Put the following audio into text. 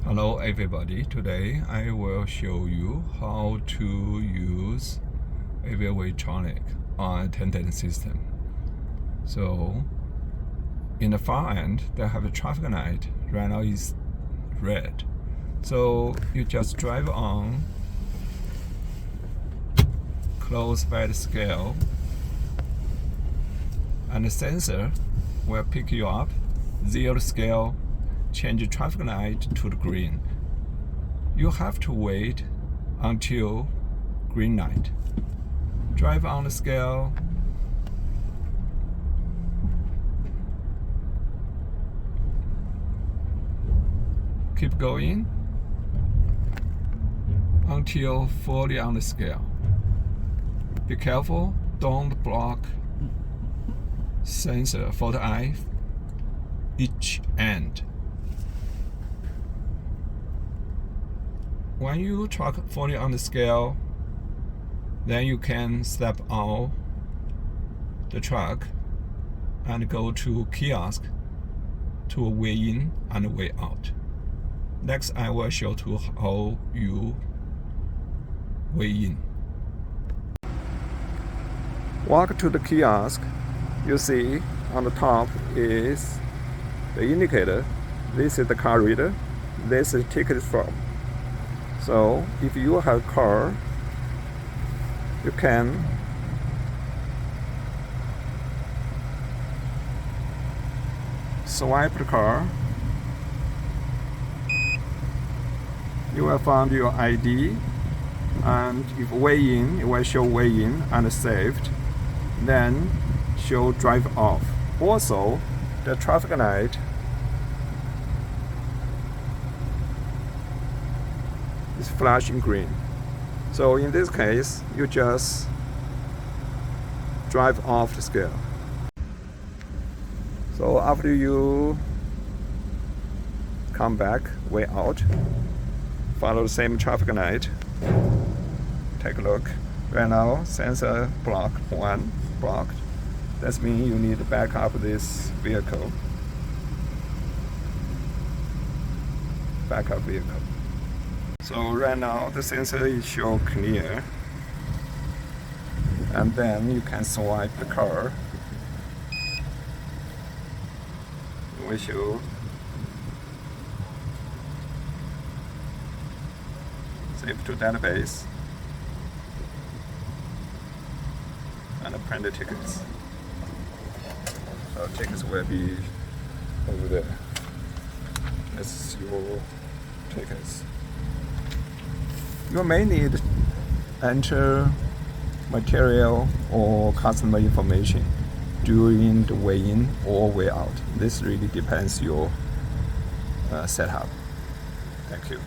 Hello everybody, today I will show you how to use AWTX unattended system. So in the far end they have a traffic light, right now is red. So you just drive on close by the scale and the sensor will pick you up, zero scale, change the traffic light to the green. You have to wait until green light. Drive on the scale. Keep going until fully on the scale. Be careful, don't block sensor for the eye each end. When you truck fully on the scale, then you can step out the truck and go to kiosk to weigh in and weigh out. Next, I will show you how you weigh in. Walk to the kiosk. You see on the top is the indicator. This is the car reader. This is ticket form. So if you have a car, you can swipe the car. You will find your ID, and if weigh in, it will show weigh in and saved. Then show drive off. Also, the traffic light is flashing green. So in this case, you just drive off the scale. So after you come back, way out, follow the same traffic light. Take a look. Right now, sensor block 1 blocked. That means you need to back up this vehicle. Back up vehicle. So right now the sensor is show clear, and then you can swipe the car. We show save to database and print the tickets. So tickets will be over there. This is your tickets. You may need to enter material or customer information during the weigh-in or weigh-out. This really depends your setup. Thank you.